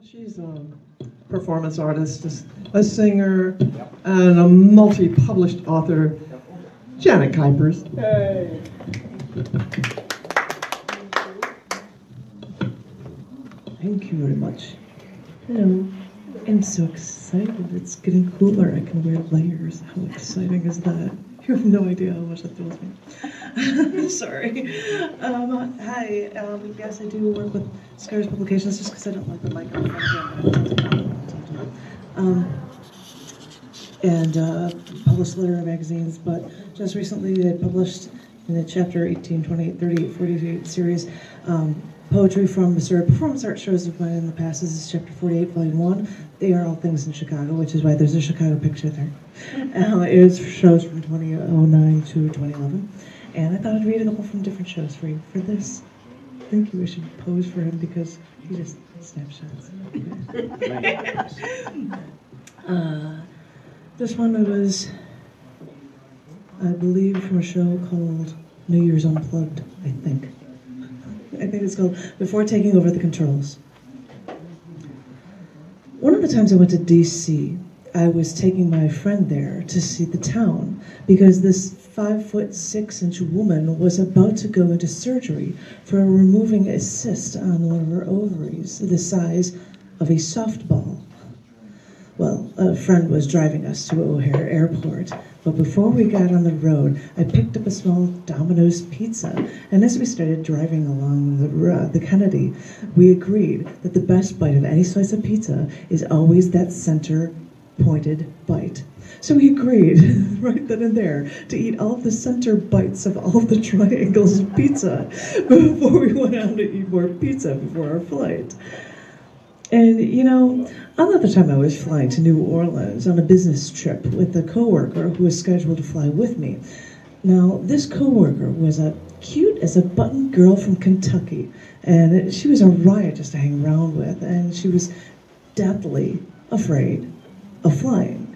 She's a performance artist, a singer, and a multi-published author, Janet Kuypers. Hey. Thank you very much. Hello. I'm so excited. It's getting cooler. I can wear layers. How exciting is that? You have no idea how much that thrills me. Sorry. Hi. Yes, I do work with Scars Publications just because I don't like the mic on the front and published literary magazines, but just recently they published in the chapter 18, 28, 38, 48 series poetry from Missouri performance art shows of mine in the past. This is chapter 48, volume 1. They are all things in Chicago, which is why there's a Chicago picture there. It shows from 2009 to 2011. And I thought I'd read a couple from different shows for you. For this, I think you should pose for him because he just snapshots. This one was, I believe, from a show called New Year's Unplugged, I think. I think it's called Before Taking Over the Controls. One of the times I went to D.C., I was taking my friend there to see the town because this 5'6" woman was about to go into surgery for removing a cyst on one of her ovaries, the size of a softball. Well, a friend was driving us to O'Hare Airport, but before we got on the road, I picked up a small Domino's pizza, and as we started driving along the Kennedy, we agreed that the best bite of any slice of pizza is always that center-pointed bite. So we agreed, right then and there, to eat all of the center bites of all of the triangles of pizza before we went on to eat more pizza before our flight. And, you know, another time I was flying to New Orleans on a business trip with a coworker who was scheduled to fly with me. Now, this coworker was as cute as a button girl from Kentucky, and she was a riot just to hang around with, and she was deathly afraid of flying.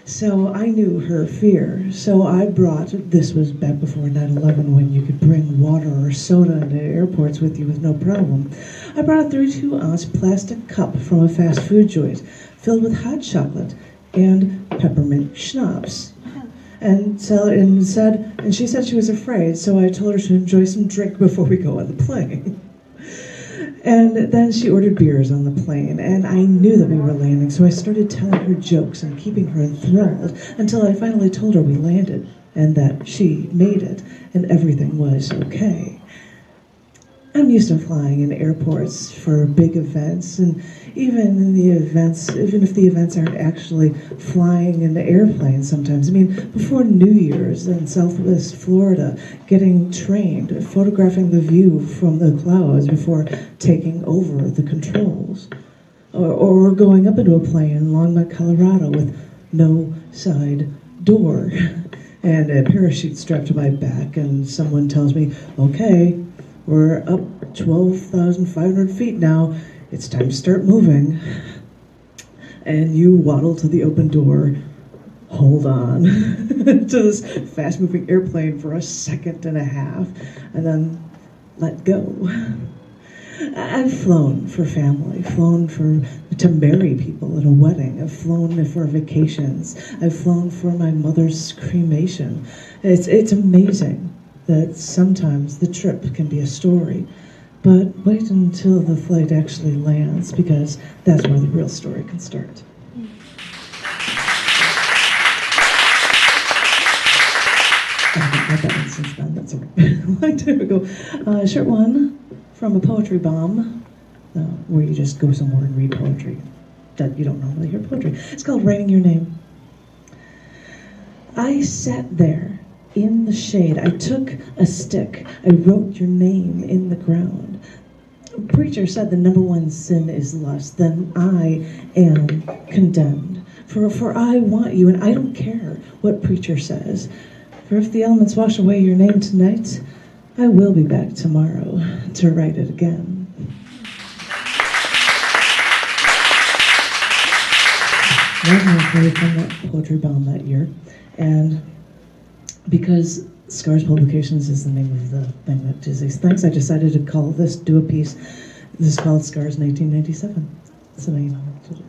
So I knew her fear, so I brought, this was back before 9/11 when you could bring water or soda into airports with you with no problem. I brought a 32-ounce plastic cup from a fast food joint filled with hot chocolate and peppermint schnapps. And she said she was afraid, so I told her to enjoy some drink before we go on the plane. And then she ordered beers on the plane, and I knew that we were landing, so I started telling her jokes and keeping her enthralled until I finally told her we landed and that she made it and everything was okay. I'm used to flying in airports for big events, and even if the events aren't actually flying in the airplane sometimes. I mean, before New Year's in Southwest Florida, getting trained, photographing the view from the clouds before taking over the controls. Or going up into a plane in Longmont, Colorado with no side door and a parachute strapped to my back, and someone tells me, okay, we're up 12,500 feet now. It's time to start moving. And you waddle to the open door, hold on to this fast-moving airplane for a second and a half, and then let go. I've flown for family, to marry people at a wedding. I've flown for vacations. I've flown for my mother's cremation. It's amazing that sometimes the trip can be a story, but wait until the flight actually lands, because that's where the real story can start. I haven't read that one since then, that's a long time ago. Short one from a poetry bomb, where you just go somewhere and read poetry that you don't normally hear poetry. It's called Writing Your Name. I sat there in the shade. I took a stick. I wrote your name in the ground. A preacher said the number one sin is lust. Then I am condemned. For I want you, and I don't care what preacher says. For if the elements wash away your name tonight, I will be back tomorrow to write it again. I from that poetry bomb that year, and because Scars Publications is the name of the thing that does these things, I decided to do a piece This is called Scars 1997. So now you know what it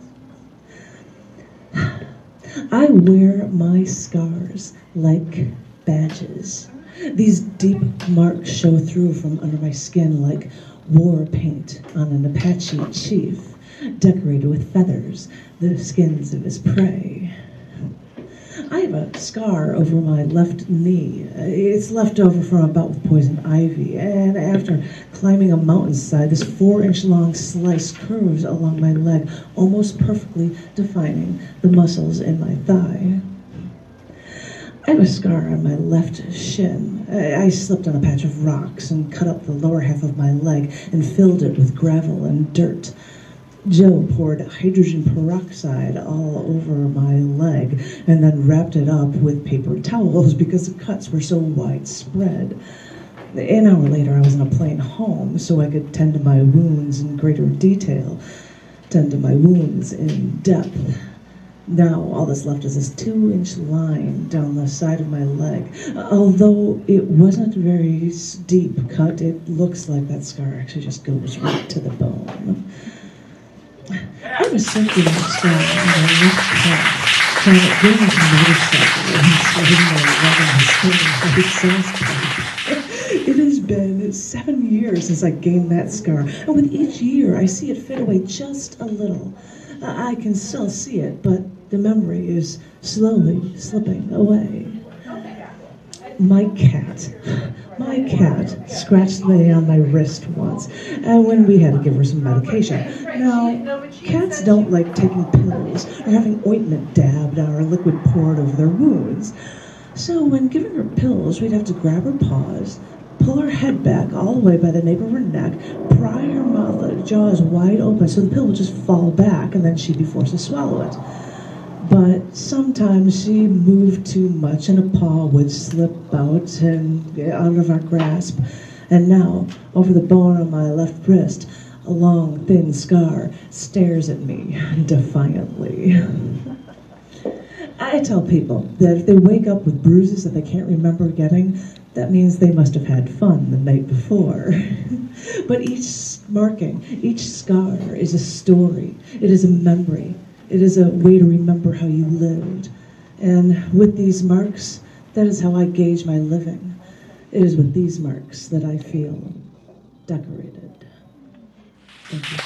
is. I wear my scars like badges. These deep marks show through from under my skin like war paint on an Apache chief, decorated with feathers, the skins of his prey. I have a scar over my left knee. It's left over from a bout with poison ivy, and after climbing a mountainside, this 4-inch long slice curves along my leg, almost perfectly defining the muscles in my thigh. I have a scar on my left shin. I slipped on a patch of rocks and cut up the lower half of my leg and filled it with gravel and dirt. Joe poured hydrogen peroxide all over my leg and then wrapped it up with paper towels because the cuts were so widespread. An hour later, I was on a plane home so I could tend to my wounds in greater detail, tend to my wounds in depth. Now, all that's left is this 2-inch line down the side of my leg. Although it wasn't a very deep cut, it looks like that scar actually just goes right to the bone. I have a circular scar on my left calf, trying to get into a motorcycle and sliding my leg on the spinning exhaust pipe. It has been 7 years since I gained that scar, and with each year I see it fade away just a little. I can still see it, but the memory is slowly slipping away. My cat scratched me on my wrist once, and when we had to give her some medication. Now, cats don't like taking pills or having ointment dabbed or liquid poured over their wounds. So when giving her pills, we'd have to grab her paws, pull her head back all the way by the nape of her neck, pry her mouth, jaws wide open so the pill would just fall back and then she'd be forced to swallow it. But sometimes she moved too much and a paw would slip out and out of our grasp. And now, over the bone on my left wrist, a long, thin scar stares at me defiantly. I tell people that if they wake up with bruises that they can't remember getting, that means they must have had fun the night before. But each marking, each scar is a story. It is a memory. It is a way to remember how you lived. And with these marks, that is how I gauge my living. It is with these marks that I feel decorated. Thank you.